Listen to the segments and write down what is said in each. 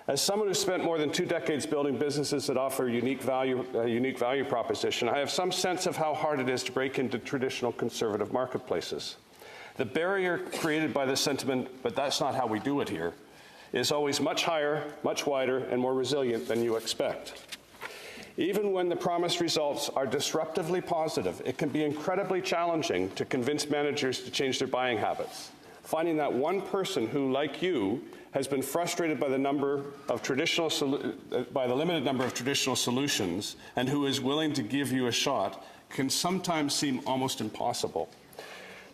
As someone who spent more than 2 decades building businesses that offer a unique value proposition, I have some sense of how hard it is to break into traditional conservative marketplaces. The barrier created by the sentiment, but that's not how we do it here, is always much higher, much wider, and more resilient than you expect. Even when the promised results are disruptively positive, it can be incredibly challenging to convince managers to change their buying habits. Finding that one person who, like you, has been frustrated by the limited number of traditional solutions and who is willing to give you a shot can sometimes seem almost impossible.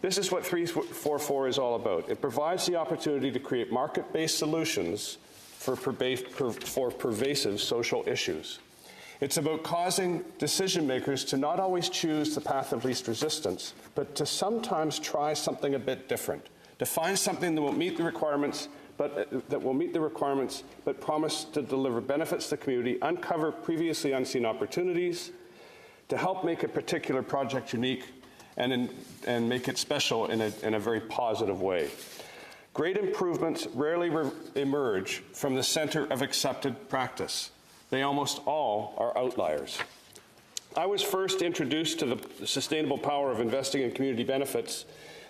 This is what 344 is all about. It provides the opportunity to create market-based solutions for pervasive social issues. It's about causing decision makers to not always choose the path of least resistance, but to sometimes try something a bit different, to find something that will meet the requirements, but promise to deliver benefits to the community, uncover previously unseen opportunities, to help make a particular project unique and make it special in a very positive way. Great improvements rarely emerge from the center of accepted practice. They almost all are outliers. I was first introduced to the sustainable power of investing in community benefits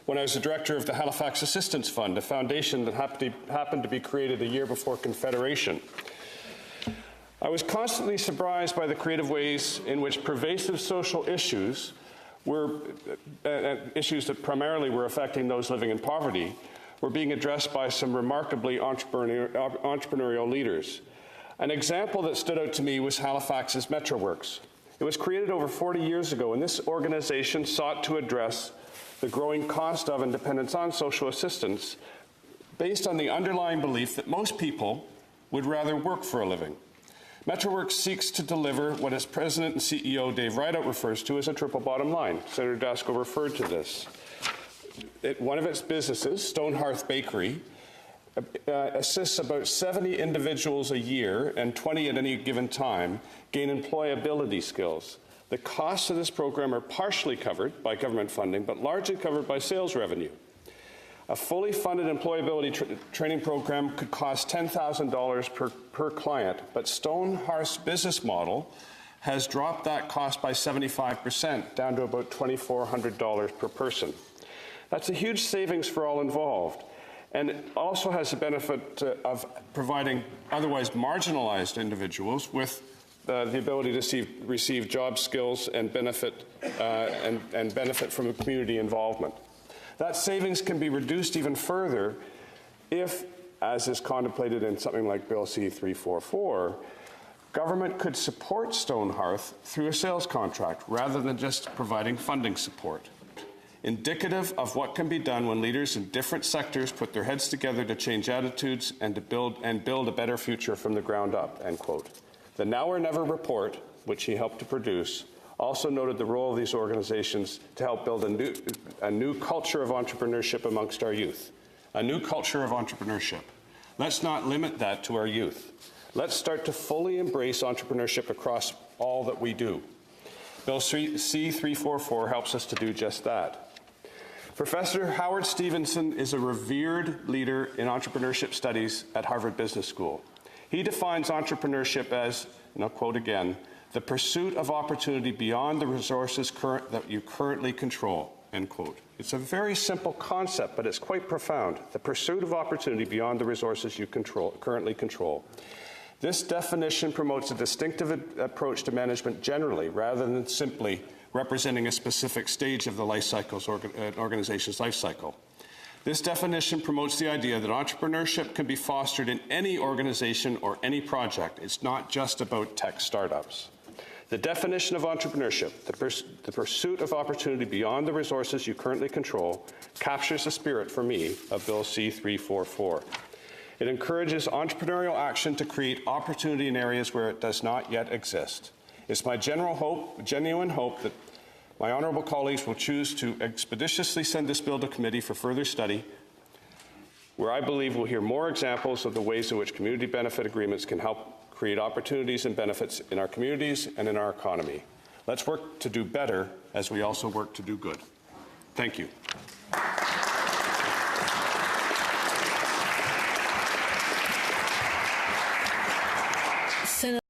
when I was the director of the Halifax Assistance Fund, a foundation that happened to be created a year before Confederation. I was constantly surprised by the creative ways in which pervasive social issues issues that primarily were affecting those living in poverty were being addressed by some remarkably entrepreneurial leaders. An example that stood out to me was Halifax's MetroWorks. It was created over 40 years ago, and this organization sought to address the growing cost of and dependence on social assistance based on the underlying belief that most people would rather work for a living. MetroWorks seeks to deliver what its president and CEO, Dave Rideout, refers to as a triple bottom line. Senator Daskal referred to this. One of its businesses, Stone Hearth Bakery, assists about 70 individuals a year, and 20 at any given time, gain employability skills. The costs of this program are partially covered by government funding, but largely covered by sales revenue. A fully funded employability training program could cost $10,000 per client, but Stone Hearth's business model has dropped that cost by 75%, down to about $2,400 per person. That's a huge savings for all involved, and it also has the benefit of providing otherwise marginalized individuals with the ability to receive job skills and benefit from community involvement. That savings can be reduced even further if, as is contemplated in something like Bill C-344, government could support Stone Hearth through a sales contract rather than just providing funding support. Indicative of what can be done when leaders in different sectors put their heads together to change attitudes and to build a better future from the ground up, end quote. The Now or Never report, which he helped to produce, also noted the role of these organizations to help build a new culture of entrepreneurship amongst our youth. A new culture of entrepreneurship. Let's not limit that to our youth. Let's start to fully embrace entrepreneurship across all that we do. Bill C-344 helps us to do just that. Professor Howard Stevenson is a revered leader in entrepreneurship studies at Harvard Business School. He defines entrepreneurship as, and I'll quote again, the pursuit of opportunity beyond the resources that you currently control, end quote. It's a very simple concept, but it's quite profound. The pursuit of opportunity beyond the resources you currently control. This definition promotes a distinctive approach to management generally, rather than simply representing a specific stage of the organization's life cycle. This definition promotes the idea that entrepreneurship can be fostered in any organization or any project. It's not just about tech startups. The definition of entrepreneurship, the pursuit of opportunity beyond the resources you currently control, captures the spirit, for me, of Bill C-344. It encourages entrepreneurial action to create opportunity in areas where it does not yet exist. It's my genuine hope that my honourable colleagues will choose to expeditiously send this bill to committee for further study, where I believe we'll hear more examples of the ways in which community benefit agreements can help create opportunities and benefits in our communities and in our economy. Let's work to do better as we also work to do good. Thank you. Senator